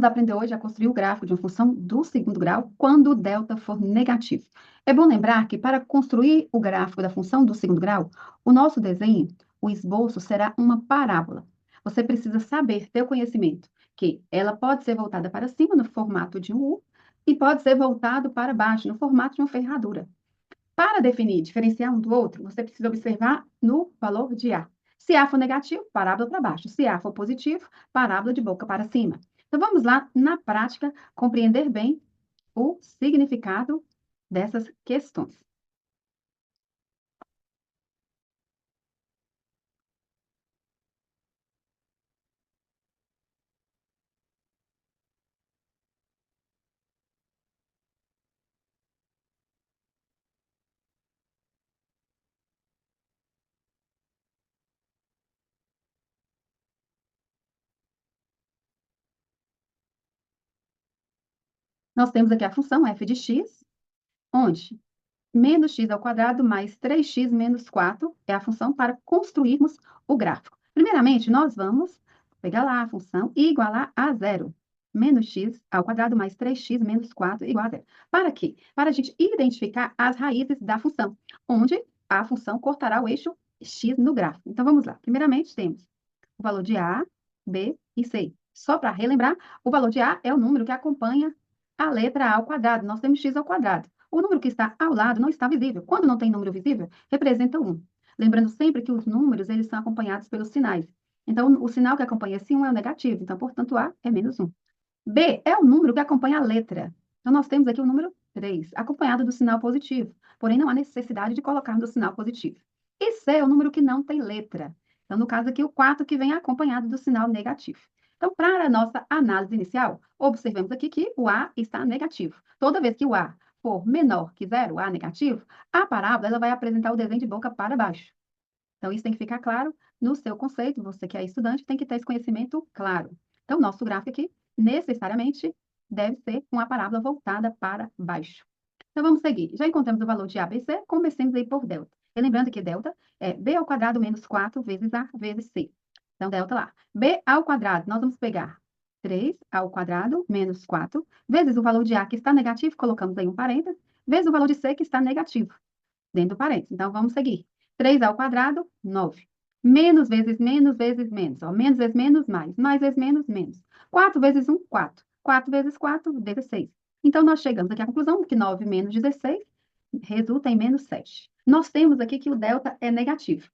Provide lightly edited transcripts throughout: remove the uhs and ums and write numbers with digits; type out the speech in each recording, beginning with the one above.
aprender hoje a construir o gráfico de uma função do segundo grau quando o delta for negativo. É bom lembrar que para construir o gráfico da função do segundo grau, o nosso desenho, o esboço, será uma parábola. Você precisa saber, ter o conhecimento, que ela pode ser voltada para cima no formato de um U e pode ser voltado para baixo no formato de uma ferradura. Para definir, diferenciar um do outro, você precisa observar no valor de A. Se A for negativo, parábola para baixo. Se A for positivo, parábola de boca para cima. Então, vamos lá, na prática, compreender bem o significado dessas questões. Nós temos aqui a função f de x, onde menos x ao quadrado mais 3x menos 4 é a função para construirmos o gráfico. Primeiramente, nós vamos pegar lá a função e igualar a zero. Menos x ao quadrado mais 3x menos 4 igual a zero. Para quê? Para a gente identificar as raízes da função, onde a função cortará o eixo x no gráfico. Então, vamos lá. Primeiramente, temos o valor de A, B e C. Só para relembrar, o valor de A é o número que acompanha a letra A ao quadrado. Nós temos x ao quadrado. O número que está ao lado não está visível. Quando não tem número visível, representa 1. Lembrando sempre que os números, eles são acompanhados pelos sinais. Então, o sinal que acompanha esse 1 é o negativo. Então, portanto, A é menos 1. B é o número que acompanha a letra. Então, nós temos aqui o número 3, acompanhado do sinal positivo. Porém, não há necessidade de colocarmos o sinal positivo. E C é o número que não tem letra. Então, no caso aqui, o 4 que vem acompanhado do sinal negativo. Então, para a nossa análise inicial, observemos aqui que o A está negativo. Toda vez que o A for menor que zero, A negativo, a parábola ela vai apresentar o desenho de boca para baixo. Então, isso tem que ficar claro no seu conceito. Você que é estudante tem que ter esse conhecimento claro. Então, nosso gráfico aqui, necessariamente, deve ser uma parábola voltada para baixo. Então, vamos seguir. Já encontramos o valor de A, B, C, comecemos aí por delta. E lembrando que delta é B ao quadrado menos 4 vezes A vezes C. Então, delta lá. B ao quadrado, nós vamos pegar 3 ao quadrado menos 4 vezes o valor de A que está negativo, colocamos aí um parênteses, vezes o valor de C que está negativo, dentro do parênteses. Então, vamos seguir. 3 ao quadrado, 9. Menos vezes menos vezes menos. Ó, menos vezes menos, mais. Mais vezes menos, menos. 4 vezes 1, 4. 4 vezes 4, 16. Então, nós chegamos aqui à conclusão que 9 menos 16 resulta em menos 7. Nós temos aqui que o delta é negativo.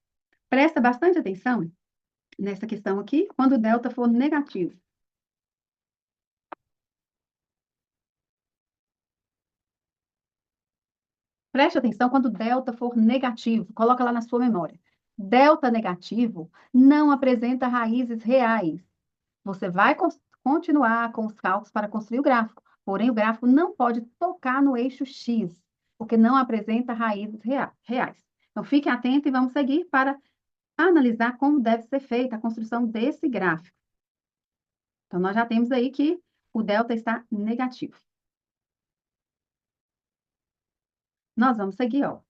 Presta bastante atenção nessa questão aqui, quando o delta for negativo. Preste atenção quando o delta for negativo. Coloca lá na sua memória. Delta negativo não apresenta raízes reais. Você vai continuar com os cálculos para construir o gráfico. Porém, o gráfico não pode tocar no eixo X, porque não apresenta raízes reais. Então, fique atento e vamos seguir para analisar como deve ser feita a construção desse gráfico. Então, nós já temos aí que o delta está negativo. Nós vamos seguir, ó,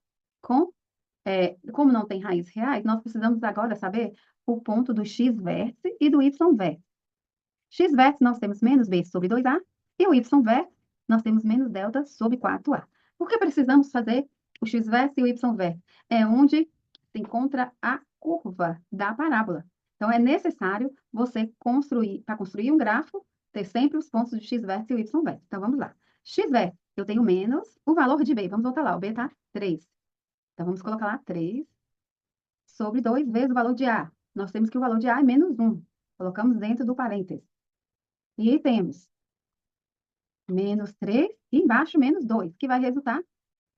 como não tem raízes reais, nós precisamos agora saber o ponto do x-vértice e do y-vértice. X-vértice nós temos menos b sobre 2a, e o y-vértice nós temos menos delta sobre 4a. Por que precisamos fazer o x-vértice e o y-vértice? É onde se encontra a curva da parábola. Então, é necessário você construir, para construir um gráfico, ter sempre os pontos de x-vértice e o y-vértice. Então, vamos lá. X-vértice, eu tenho menos o valor de b. Vamos voltar lá, o b está 3. Então, vamos colocar lá 3 sobre 2 vezes o valor de A. Nós temos que o valor de A é menos 1. Colocamos dentro do parênteses. E aí temos menos 3 e embaixo menos 2, que vai resultar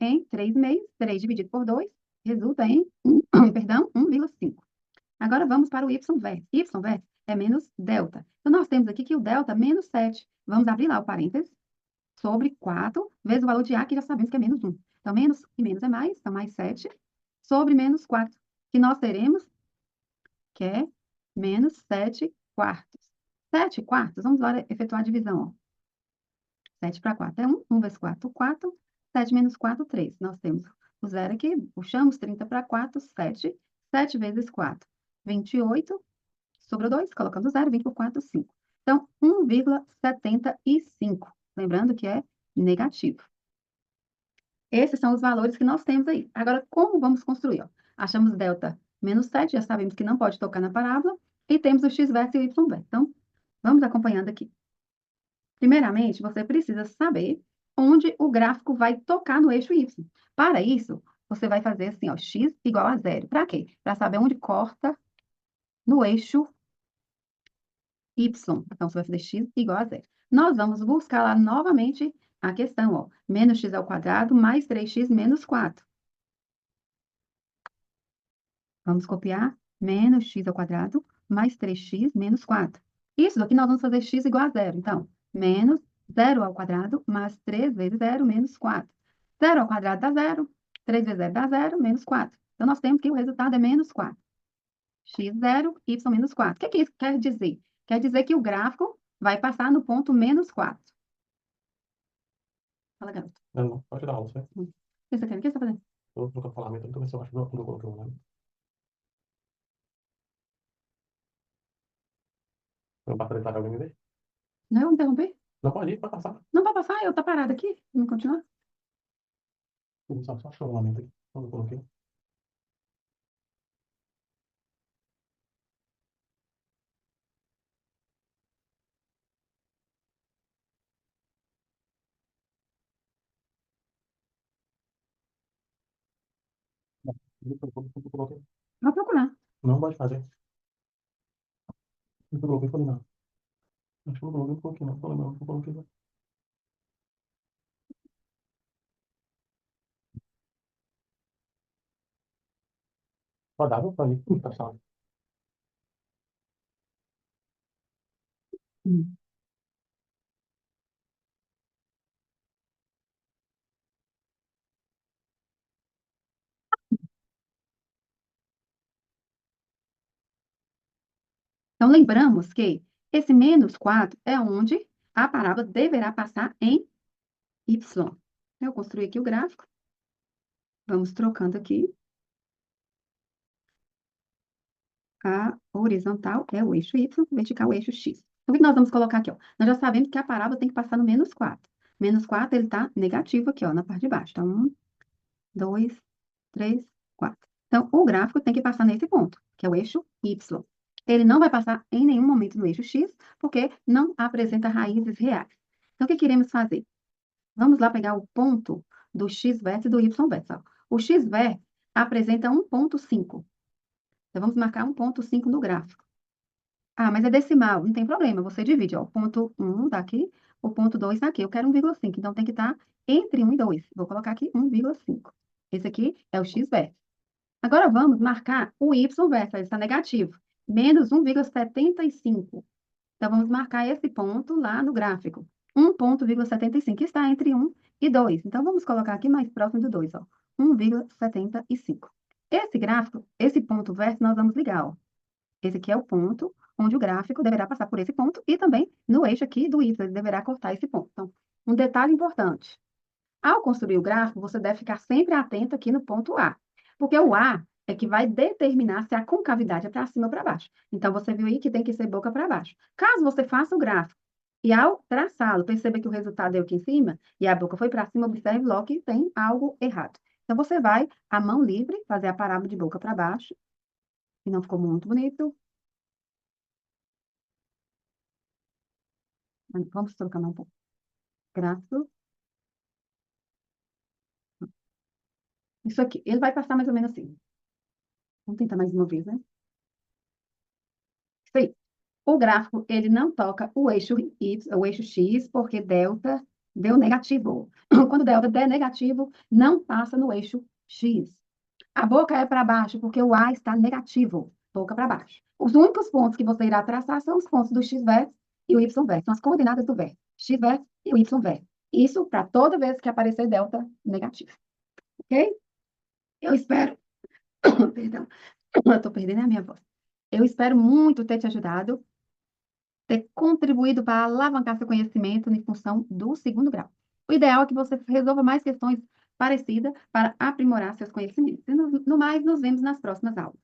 em 3,5. 3 dividido por 2 resulta em, perdão, 1,5. Agora vamos para o y-vértice. Y-vértice é menos delta. Então, nós temos aqui que o delta é menos 7. Vamos abrir lá o parênteses. Sobre 4 vezes o valor de A, que já sabemos que é menos 1. Então, menos e menos é mais, então mais 7 sobre menos 4, que nós teremos, que é menos 7 quartos. 7 quartos, vamos lá efetuar a divisão, ó. 7 para 4 é 1, 1 vezes 4, 4, 7 menos 4, 3. Nós temos o zero aqui, puxamos 30 para 4, 7, 7 vezes 4, 28, sobrou 2, colocamos o zero, 20 por 4, 5. Então, 1,75. Lembrando que é negativo. Esses são os valores que nós temos aí. Agora, como vamos construir? Ó? Achamos delta menos 7, já sabemos que não pode tocar na parábola, e temos o x verso e o y verso. Então, vamos acompanhando aqui. Primeiramente, você precisa saber onde o gráfico vai tocar no eixo y. Para isso, você vai fazer assim, ó, x igual a zero. Para quê? Para saber onde corta no eixo y. Então, você vai fazer x igual a zero. Nós vamos buscar lá novamente a questão, ó, menos x ao quadrado mais 3x menos 4. Vamos copiar menos x ao quadrado mais 3x menos 4. Isso daqui nós vamos fazer x igual a zero. Então, menos 0 ao quadrado mais 3 vezes 0 menos 4. 0 ao quadrado dá 0, 3 vezes 0 dá 0, menos 4. Então, nós temos que o resultado é menos 4. X0, y menos 4. O que isso quer dizer? Quer dizer que o gráfico vai passar no ponto menos 4. Fala, garoto. Não, pode dar aula, certo? O que você quer? O que você está fazendo? Eu vou falar, então, ver se eu acho que eu coloquei o nome. Eu passar detalhe alguém me ver? Não, eu interrompi? Não pode ir, pode passar. Não vai passar, eu tô parada aqui. Vamos continuar? Só achou o nome aqui. Quando eu coloquei. Não, eu coloquei. Vou procurar. Não pode fazer. Eu coloquei, falei, não. Acho que eu coloquei, não. Falei, não, eu coloquei, não. Rodava, eu falei, tá salvo. Hum. Então, lembramos que esse menos 4 é onde a parábola deverá passar em y. Eu construí aqui o gráfico. Vamos trocando aqui. A horizontal é o eixo y, vertical é o eixo x. Então, o que nós vamos colocar aqui? Ó? Nós já sabemos que a parábola tem que passar no menos 4. Menos 4, ele está negativo aqui, ó, na parte de baixo. Então, 1, 2, 3, 4. Então, o gráfico tem que passar nesse ponto, que é o eixo y. Ele não vai passar em nenhum momento no eixo x, porque não apresenta raízes reais. Então, o que queremos fazer? Vamos lá pegar o ponto do x verso e do y verso. Ó. O x verso apresenta 1,5. Então, vamos marcar 1,5 no gráfico. Ah, mas é decimal, não tem problema, você divide, ó, o ponto 1 tá aqui, o ponto 2 tá aqui, eu quero 1,5, então tem que estar entre 1 e 2. Vou colocar aqui 1,5. Esse aqui é o x verso. Agora vamos marcar o y verso, ele está negativo, menos 1,75. Então, vamos marcar esse ponto lá no gráfico. 1,75, que está entre 1 e 2. Então, vamos colocar aqui mais próximo do 2, ó. 1,75. Esse gráfico, esse ponto verso, nós vamos ligar, ó. Esse aqui é o ponto onde o gráfico deverá passar por esse ponto e também no eixo aqui do y, ele deverá cortar esse ponto. Então, um detalhe importante. Ao construir o gráfico, você deve ficar sempre atento aqui no ponto A, porque o A é que vai determinar se a concavidade é para cima ou para baixo. Então, você viu aí que tem que ser boca para baixo. Caso você faça o gráfico e ao traçá-lo, perceba que o resultado é aqui em cima e a boca foi para cima, observe logo que tem algo errado. Então, você vai, a mão livre, fazer a parábola de boca para baixo, e não ficou muito bonito. Vamos trocar um pouco. Gráfico. Isso aqui, ele vai passar mais ou menos assim. Vamos tentar mais uma vez, né? Isso aí. O gráfico, ele não toca o eixo Y, o eixo X, porque delta deu negativo. Quando delta der negativo, não passa no eixo X. A boca é para baixo, porque o A está negativo, boca para baixo. Os únicos pontos que você irá traçar são os pontos do X verso e o Y verso, são as coordenadas do verso, X verso e o Y verso. Isso para toda vez que aparecer delta negativo. Ok? Eu espero, perdão, eu estou perdendo a minha voz. Eu espero muito ter te ajudado, ter contribuído para alavancar seu conhecimento em função do segundo grau. O ideal é que você resolva mais questões parecidas para aprimorar seus conhecimentos. E no mais, nos vemos nas próximas aulas.